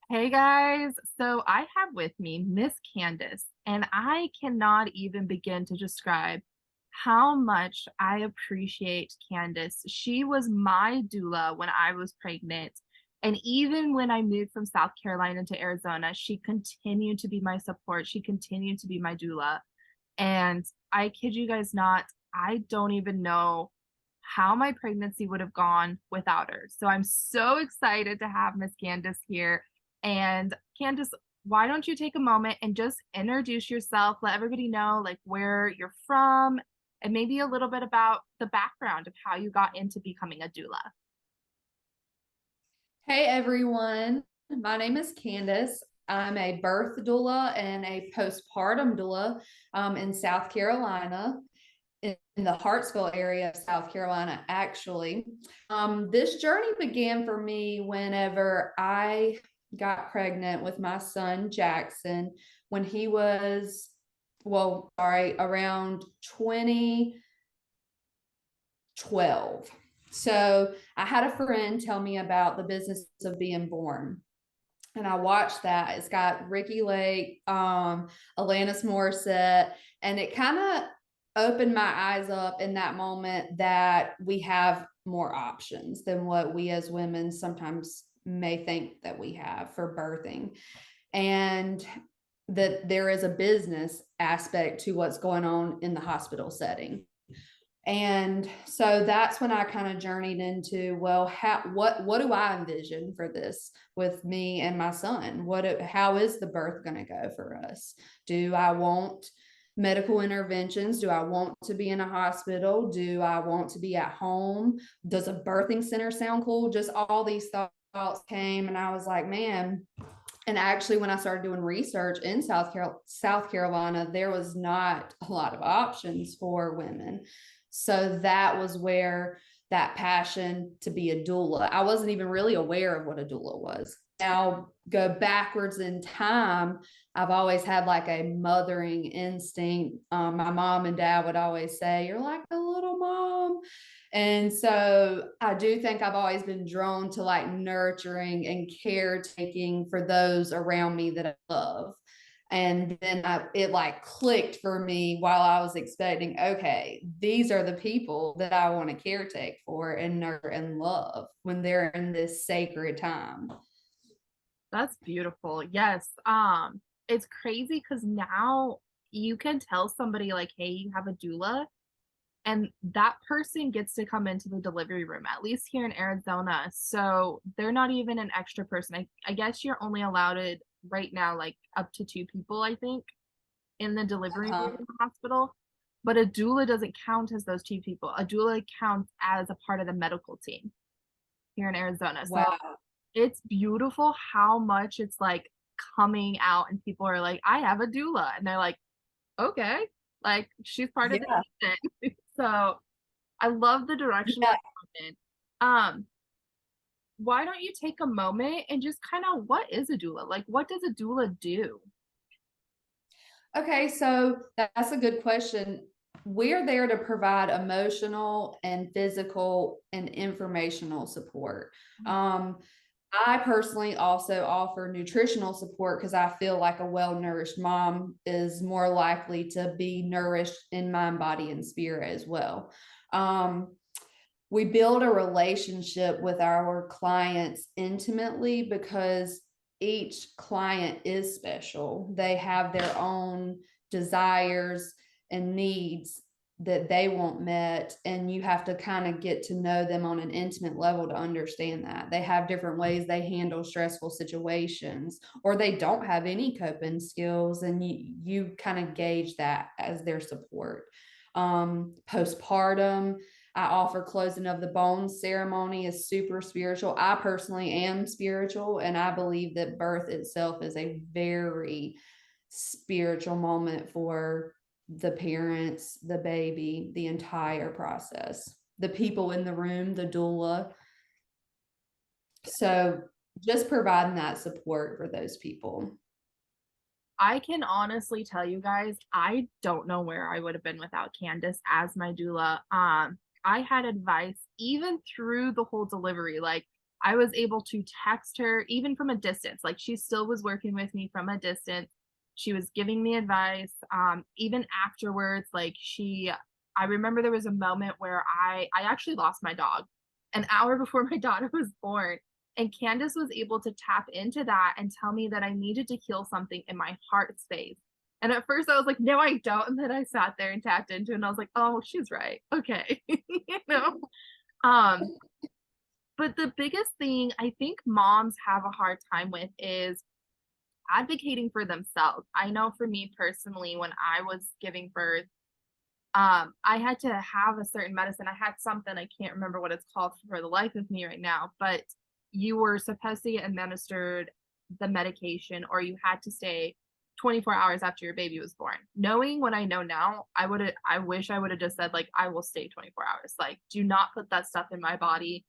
Hey guys, so I have with me Miss Candice, and I cannot even begin to describe how much I appreciate Candice. She was my doula when I was pregnant, and even when I moved from South Carolina to Arizona, she continued to be my support. She continued to be my doula. And I kid you guys not, I don't even know how my pregnancy would have gone without her. So I'm so excited to have Miss Candice here. And Candice, why don't you take a moment and just introduce yourself, let everybody know like where you're from, and maybe a little bit about the background of how you got into becoming a doula. Hey everyone, my name is Candice. I'm a birth doula and a postpartum doula in South Carolina, in the Hartsville area of South Carolina, actually. This journey began for me whenever I got pregnant with my son Jackson when he was, around 2012. So I had a friend tell me about the business of being born. And I watched that. It's got Ricky Lake, Alanis Morissette, and it kind of opened my eyes up in that moment that we have more options than what we as women sometimes may think that we have for birthing. And that there is a business aspect to what's going on in the hospital setting. And so that's when I kind of journeyed into, well, what do I envision for this with me and my son? How is the birth going to go for us? Do I want medical interventions? Do I want to be in a hospital? Do I want to be at home? Does a birthing center sound cool? Just all these thoughts came, and I was like, man. And actually, when I started doing research in South Carolina, there was not a lot of options for women. So that was where that passion to be a doula, I wasn't even really aware of what a doula was. Now, go backwards in time, I've always had like a mothering instinct. My mom and dad would always say, "You're like a little mom." And so I do think I've always been drawn to like nurturing and caretaking for those around me that I love. And then it like clicked for me while I was expecting, okay, these are the people that I want to caretake for and nurture and love when they're in this sacred time. That's beautiful. Yes. It's crazy because now you can tell somebody like, hey, you have a doula, and that person gets to come into the delivery room, at least here in Arizona. So they're not even an extra person. I guess you're only allowed it right now, like up to two people, I think, in the delivery room Uh-huh. in the hospital. But a doula doesn't count as those two people. A doula counts as a part of the medical team here in Arizona. So Wow. it's beautiful how much it's like coming out, and people are like, I have a doula. And they're like, okay, like she's part of the Yeah. team then. So I love the direction Yeah. that you're in. Um, why don't you take a moment and just kind of, what is a doula? Like, what does a doula do? Okay, so that's a good question. We're there to provide emotional and physical and informational support. Um, I personally also offer nutritional support because I feel like a well nourished mom is more likely to be nourished in mind, body, and spirit as well. Um, we build a relationship with our clients intimately because each client is special. They have their own desires and needs that they want met, and you have to kind of get to know them on an intimate level to understand that they have different ways they handle stressful situations, or they don't have any coping skills, and you kind of gauge that as their support. Postpartum, I offer closing of the bones ceremony is super spiritual. I personally am spiritual, and I believe that birth itself is a very spiritual moment for the parents, the baby, the entire process, the people in the room, the doula. So just providing that support for those people. I can honestly tell you guys, I don't know where I would have been without Candice as my doula. I had advice even through the whole delivery. Like, I was able to text her even from a distance. Like she still was working with me from a distance. She was giving me advice. Even afterwards, I remember there was a moment where I actually lost my dog an hour before my daughter was born. And Candace was able to tap into that and tell me that I needed to heal something in my heart space. And at first I was like, no, I don't. And then I sat there and tapped into it and I was like, oh, she's right. Okay. you know? Um, but the biggest thing I think moms have a hard time with is advocating for themselves. I know for me personally, when I was giving birth, I had to have a certain medicine. I had something, I can't remember what it's called for the life of me right now, but you were supposed to get administered the medication or you had to stay 24 hours after your baby was born. Knowing what I know now, I wish I would have just said like I will stay 24 hours. Like do not put that stuff in my body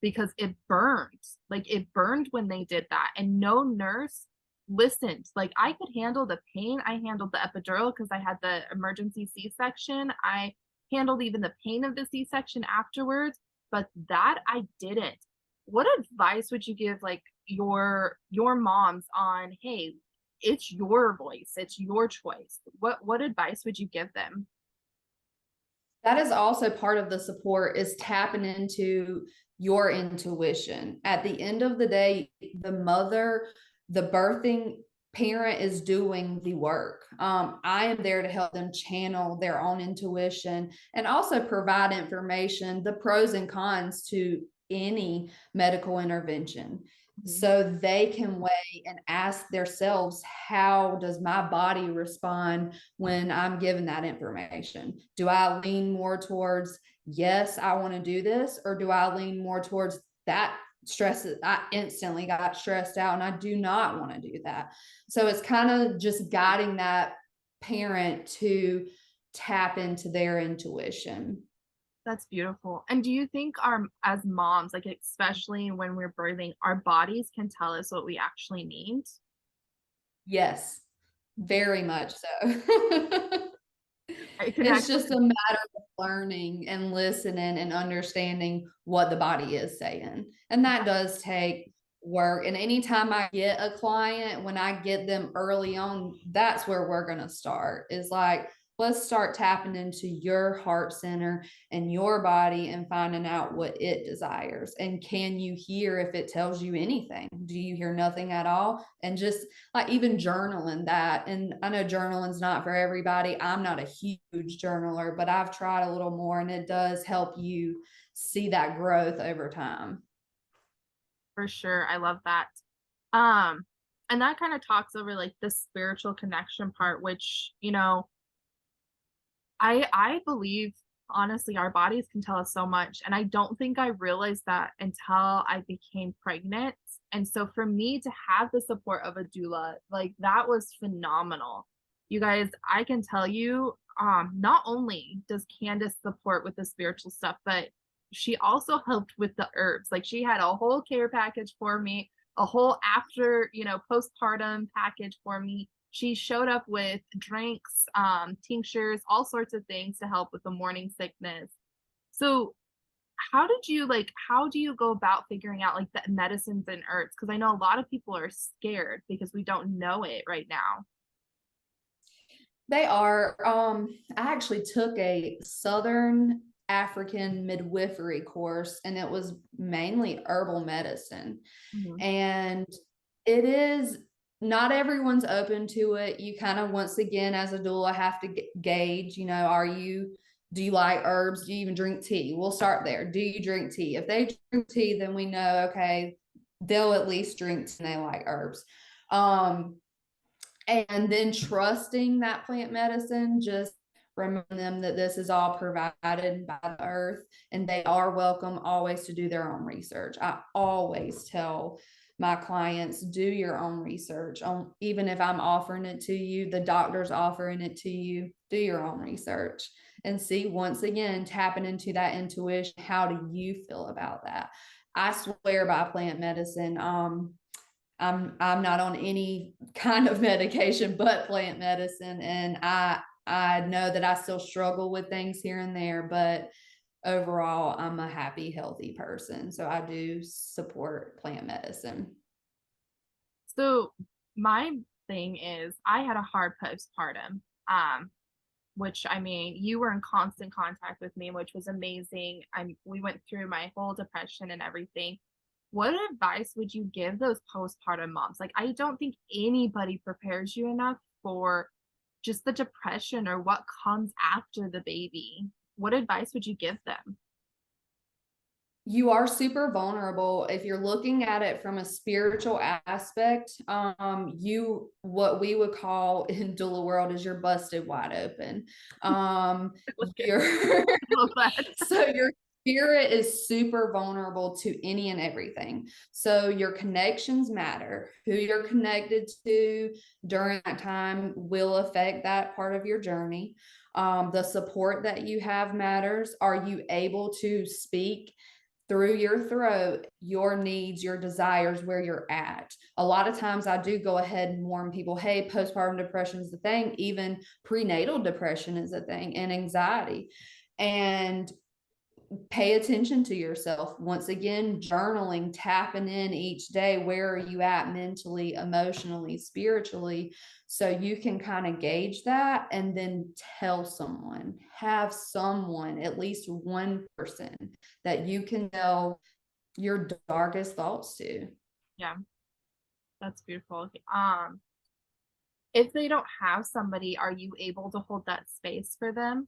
because it burned. Like it burned when they did that and no nurse listened. Like I could handle the pain. I handled the epidural because I had the emergency C-section. I handled even the pain of the C-section afterwards, but that I didn't. What advice would you give like your moms on, hey, it's your voice, it's your choice? What advice would you give them? That is also part of the support, is tapping into your intuition. At the end of the day, the birthing parent is doing the work. I am there to help them channel their own intuition and also provide information, the pros and cons to any medical intervention. Mhm. So they can weigh and ask themselves, how does my body respond when I'm given that information? Do I lean more towards, yes, I want to do this, or do I lean more towards that stress? I instantly got stressed out and I do not want to do that. So it's kind of just guiding that parent to tap into their intuition. That's beautiful. And do you think our as moms, like especially when we're birthing, our bodies can tell us what we actually need? Yes, very much so. I can It's just actually a matter of learning and listening and understanding what the body is saying. And that does take work. And anytime I get a client, when I get them early on, that's where we're going to start, is like, let's start tapping into your heart center and your body and finding out what it desires. And can you hear if it tells you anything? Do you hear nothing at all? And just like even journaling that. And I know journaling's not for everybody. I'm not a huge journaler, but I've tried a little more and it does help you see that growth over time. for sure. I love that. Um, and that kind of talks over like the spiritual connection part, which, I believe honestly our bodies can tell us so much. And I don't think I realized that until I became pregnant. And so for me to have the support of a doula, like that was phenomenal. You guys, I can tell you, not only does Candace support with the spiritual stuff, but she also helped with the herbs. Like she had a whole care package for me, a whole after, postpartum package for me. She showed up with drinks, tinctures, all sorts of things to help with the morning sickness. So how do you go about figuring out like the medicines and herbs? Because I know a lot of people are scared because we don't know it right now. They are. I actually took a Southern African midwifery course, and it was mainly herbal medicine. Mhm. And it is, not everyone's open to it. You kind of, once again, as a doula, have to gauge, do you like herbs? Do you even drink tea? We'll start there. Do you drink tea? If they drink tea, then we know, okay, they'll at least drink tea and they like herbs. Um, and then trusting that plant medicine, just remind them that this is all provided by the earth and they are welcome always to do their own research. I always tell my clients, do your own research on, even if I'm offering it to you, the doctor's offering it to you, do your own research and see, once again, tapping into that intuition. How do you feel about that? I swear by plant medicine. I'm not on any kind of medication but plant medicine, and I know that I still struggle with things here and there, but overall, I'm a happy, healthy person. So I do support plant medicine. So my thing is I had a hard postpartum. Which I mean, you were in constant contact with me, which was amazing. We went through my whole depression and everything. What advice would you give those postpartum moms? Like, I don't think anybody prepares you enough for just the depression or what comes after the baby. What advice would you give them? You are super vulnerable if you're looking at it from a spiritual aspect. You, what we would call in doula world, is you're busted wide open. You're so your spirit is super vulnerable to any and everything. So your connections matter. Who you're connected to during that time will affect that part of your journey. The support that you have matters. Are you able to speak through your throat your needs, your desires, where you're at? A lot of times I do go ahead and warn people, hey, postpartum depression is the thing. Even prenatal depression is a thing, and anxiety. And pay attention to yourself. Once again, journaling, tapping in each day. Where are you at mentally, emotionally, spiritually? So you can kind of gauge that and then tell someone, have someone, at least one person that you can tell your darkest thoughts to. Yeah, that's beautiful. If they don't have somebody, are you able to hold that space for them?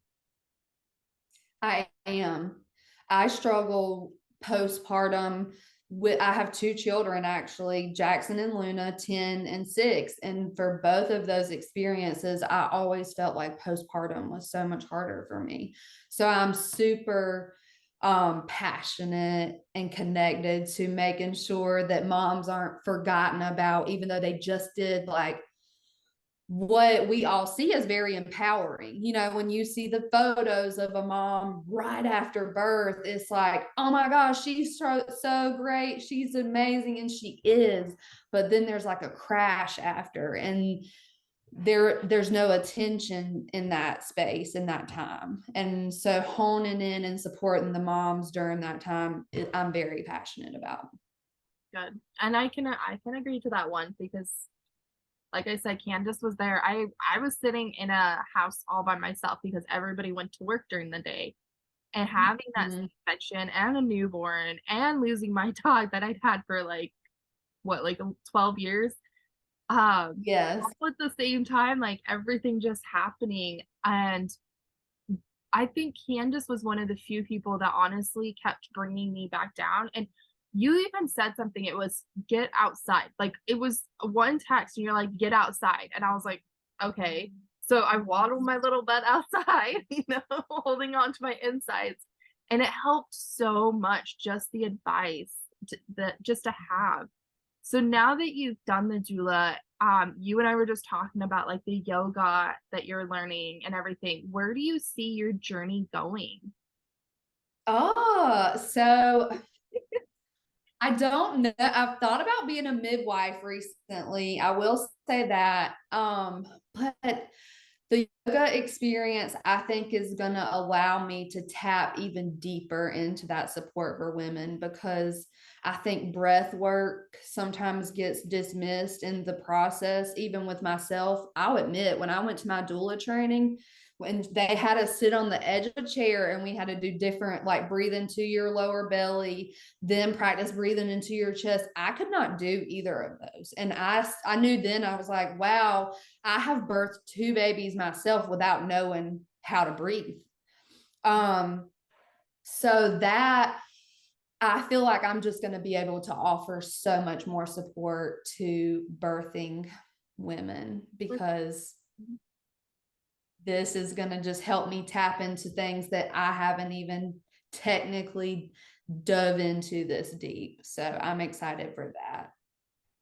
I am. I struggle postpartum with, I have two children actually, Jackson and Luna, 10 and 6. And for both of those experiences, I always felt like postpartum was so much harder for me. So I'm super passionate and connected to making sure that moms aren't forgotten about, even though they just did like what we all see as very empowering. You know, when you see the photos of a mom right after birth, it's like, oh my gosh, she's so great. She's amazing. And she is. But then there's like a crash after, and there's no attention in that space in that time. And so honing in and supporting the moms during that time, I'm very passionate about. Good. And I can agree to that one because like I said, Candace was there. I was sitting in a house all by myself because everybody went to work during the day. And having that Mm-hmm. C-section and a newborn and losing my dog that I'd had for like what, like 12 years. Yes. All at the same time, like everything just happening. And I think Candace was one of the few people that honestly kept bringing me back down. And you even said something. It was get outside. Like it was one text, and you're like, get outside. And I was like, okay. So I waddled my little butt outside, holding on to my insides. And it helped so much, just the advice that just to have. So now that you've done the doula, you and I were just talking about like the yoga that you're learning and everything. Where do you see your journey going? Oh, so I don't know. I've thought about being a midwife recently. I will say that. But the yoga experience, I think, is going to allow me to tap even deeper into that support for women, because I think breath work sometimes gets dismissed in the process, even with myself. I'll admit, when I went to my doula training, when they had us sit on the edge of a chair and we had to do different, like breathe into your lower belly, then practice breathing into your chest. I could not do either of those. And I knew then, I was like, wow, I have birthed two babies myself without knowing how to breathe. So that, I feel like I'm just going to be able to offer so much more support to birthing women, because this is going to just help me tap into things that I haven't even technically dove into this deep. So I'm excited for that.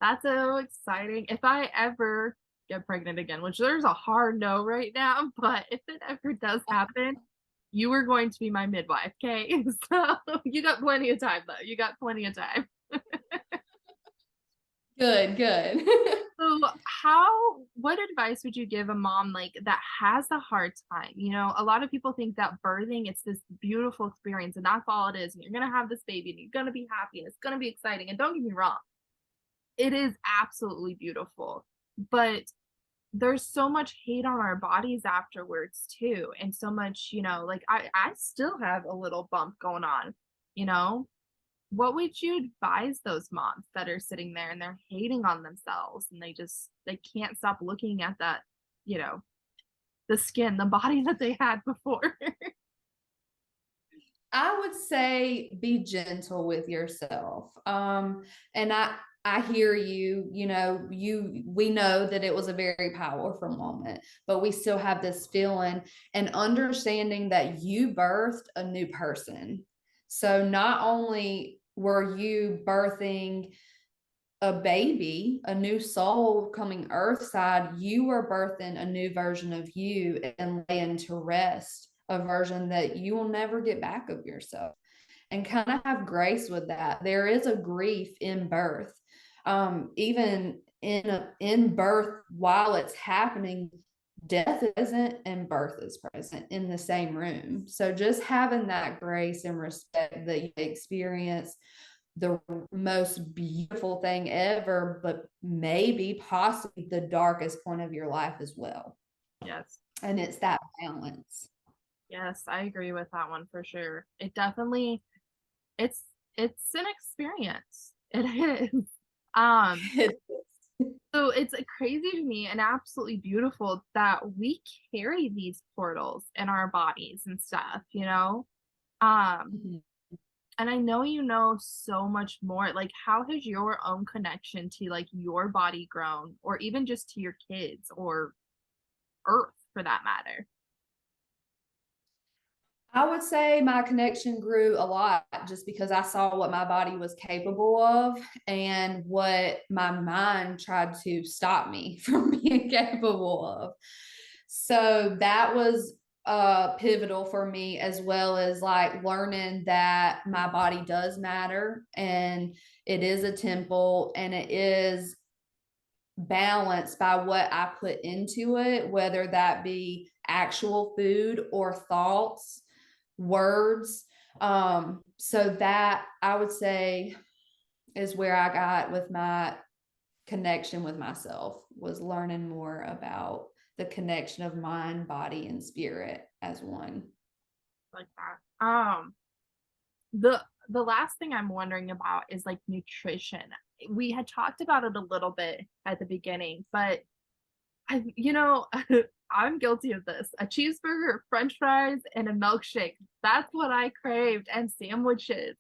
That's so exciting. If I ever get pregnant again, which there's a hard no right now, but if it ever does happen, you are going to be my midwife, okay? So you got plenty of time, though. You got plenty of time. Good, good. So, what advice would you give a mom, like, that has a hard time? You know, a lot of people think that birthing, it's this beautiful experience, and that's all it is, and you're gonna have this baby, and you're gonna be happy, and it's gonna be exciting, and don't get me wrong, it is absolutely beautiful, but there's so much hate on our bodies afterwards too, and so much, like, I still have a little bump going on, you know? What would you advise those moms that are sitting there and they're hating on themselves and they can't stop looking at that, you know, the skin, the body that they had before? I would say be gentle with yourself. And I hear you, we know that it was a very powerful moment, but we still have this feeling and understanding that you birthed a new person. So not only were you birthing a baby, a new soul coming earthside, you were birthing a new version of you and laying to rest a version that you will never get back of yourself. And kind of have grace with that. There is a grief in birth. Even in birth, while it's happening, death isn't and birth is present in the same room. So just having that grace and respect that you experience the most beautiful thing ever, but maybe possibly the darkest point of your life as well. Yes. And it's that balance. Yes, I agree with that one for sure. It definitely it's it's an experience. It is. Um, so it's crazy to me and absolutely beautiful that we carry these portals in our bodies and stuff, you know? Um, Mhm. and I know you know so much more. Like, how has your own connection to like your body grown, or even just to your kids or Earth for that matter? I would say my connection grew a lot just because I saw what my body was capable of and what my mind tried to stop me from being capable of. So that was pivotal for me, as well as like learning that my body does matter and it is a temple and it is balanced by what I put into it, whether that be actual food or thoughts, words. So that I would say is where I got with my connection with myself, was learning more about the connection of mind, body, and spirit as one. Like that. The last thing I'm wondering about is like nutrition. We had talked about it a little bit at the beginning, but I'm guilty of this. A cheeseburger, french fries, and a milkshake. That's what I craved, and sandwiches.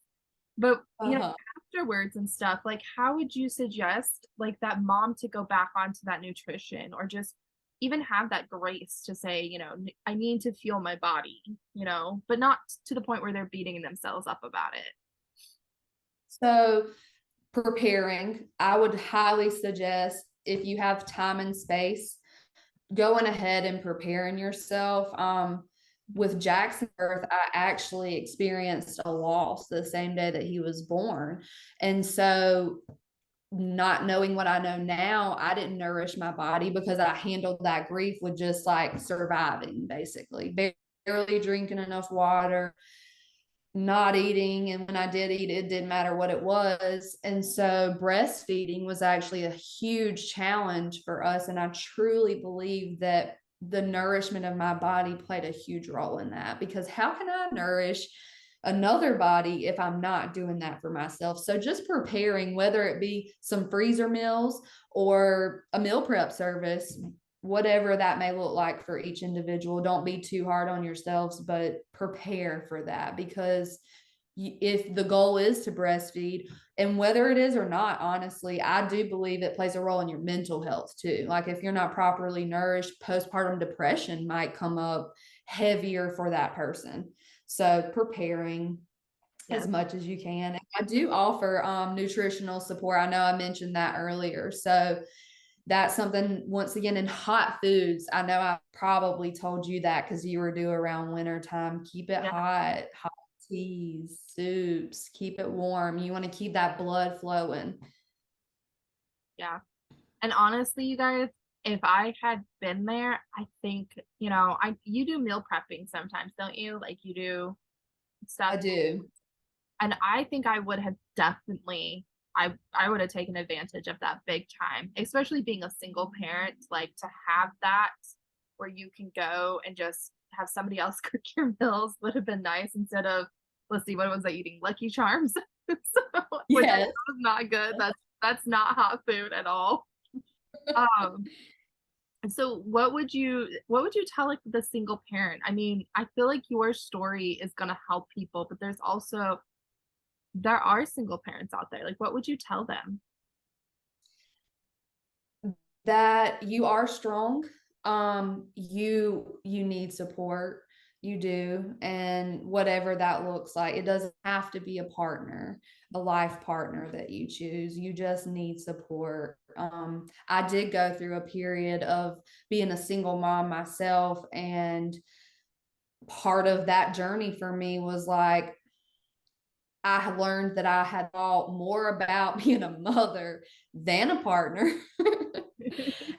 But, Uh-huh. afterwards and stuff, like, how would you suggest, like, that mom to go back onto that nutrition or just even have that grace to say, I need to feel my body, but not to the point where they're beating themselves up about it. So preparing, I would highly suggest, if you have time and space, going ahead and preparing yourself. With Jackson's birth, I actually experienced a loss the same day that he was born. And so, not knowing what I know now, I didn't nourish my body because I handled that grief with just like surviving, basically, barely drinking enough water, not eating. And when I did eat, it didn't matter what it was. And so breastfeeding was actually a huge challenge for us. And I truly believe that the nourishment of my body played a huge role in that, because how can I nourish another body if I'm not doing that for myself? So just preparing, whether it be some freezer meals or a meal prep service, whatever that may look like for each individual. Don't be too hard on yourselves, but prepare for that, because if the goal is to breastfeed, and whether it is or not, honestly, I do believe it plays a role in your mental health too. Like if you're not properly nourished, postpartum depression might come up heavier for that person. So preparing as Yes. much as you can. And I do offer nutritional support. I know I mentioned that earlier. So that's something, once again, in hot foods. I know I probably told you that because you were due around winter time. Keep it Yeah. hot teas, soups, keep it warm. You want to keep that blood flowing. Yeah. And honestly, you guys, if I had been there, I think, you do meal prepping sometimes, don't you? Like you do I stuff. do. And I think I would have definitely I would have taken advantage of that big time, especially being a single parent, like to have that where you can go and just have somebody else cook your meals would have been nice instead of, let's see, what was I eating? Lucky Charms. Which I know Yes. is not good. That's not hot food at all. Um, so what would you tell like the single parent? I mean, I feel like your story is gonna help people, but there are single parents out there. Like, what would you tell them? That you are strong. You need support. You do. And whatever that looks like, it doesn't have to be a partner, a life partner that you choose. You just need support. I did go through a period of being a single mom myself, and part of that journey for me was like I had learned that I had thought more about being a mother than a partner.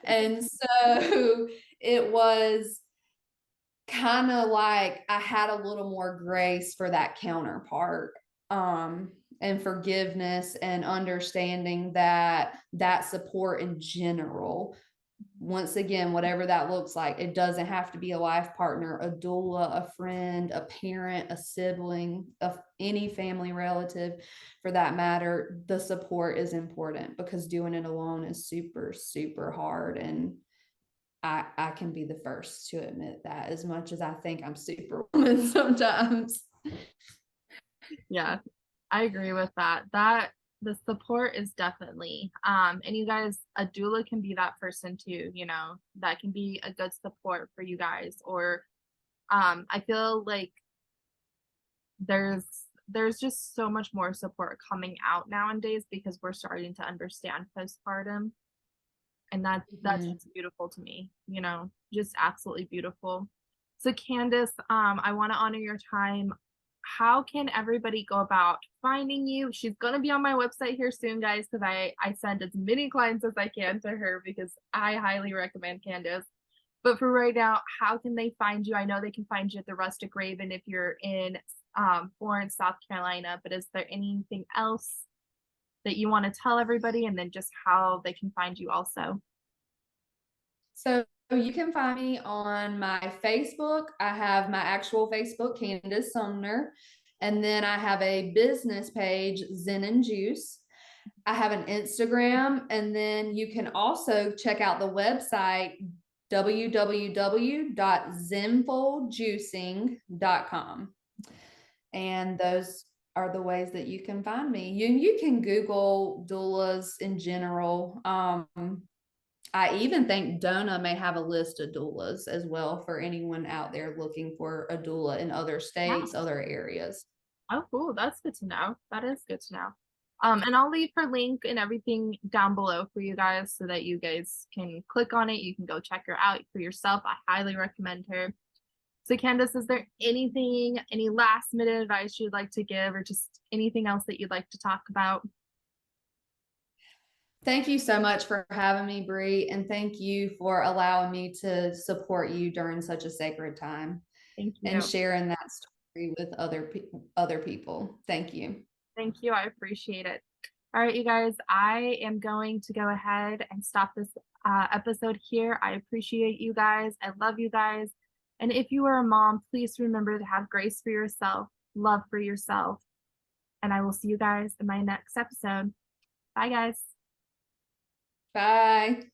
And so it was kind of like I had a little more grace for that counterpart, and forgiveness and understanding that that support in general, once again, whatever that looks like, it doesn't have to be a life partner, a doula, a friend, a parent, a sibling, of any family relative for that matter. The support is important because doing it alone is super, super hard. And I can be the first to admit that, as much as I think I'm superwoman sometimes. Yeah, I agree with that. The support is definitely, and you guys, a doula can be that person too, that can be a good support for you guys. Or, I feel like there's there's just so much more support coming out nowadays because we're starting to understand postpartum, and that's Mhm. just beautiful to me, just absolutely beautiful. So Candice, I want to honor your time. How can everybody go about finding you? She's going to be on my website here soon, guys, because I send as many clients as I can to her because I highly recommend Candice. But for right now, how can they find you? I know they can find you at the Rustic Raven if you're in Florence, South Carolina, but is there anything else that you want to tell everybody, and then just how they can find you also? So you can find me on my Facebook. I have my actual Facebook, Candice Sumner. And then I have a business page, Zen and Juice. I have an Instagram. And then you can also check out the website, www.zenfuljuicing.com. And those are the ways that you can find me. You can Google doulas in general. I even think Dona may have a list of doulas as well for anyone out there looking for a doula in other Yeah. states, other areas. Oh, cool. That's good to know. That is good to know. And I'll leave her link and everything down below for you guys so that you guys can click on it. You can go check her out for yourself. I highly recommend her. So Candice, is there any last minute advice you'd like to give, or just anything else that you'd like to talk about? Thank you so much for having me, Bree, and thank you for allowing me to support you during such a sacred time Thank and you. sharing that story with other people. Thank you. Thank you. I appreciate it. All right, you guys, I am going to go ahead and stop this episode here. I appreciate you guys. I love you guys. And if you are a mom, please remember to have grace for yourself, love for yourself. And I will see you guys in my next episode. Bye, guys. Bye.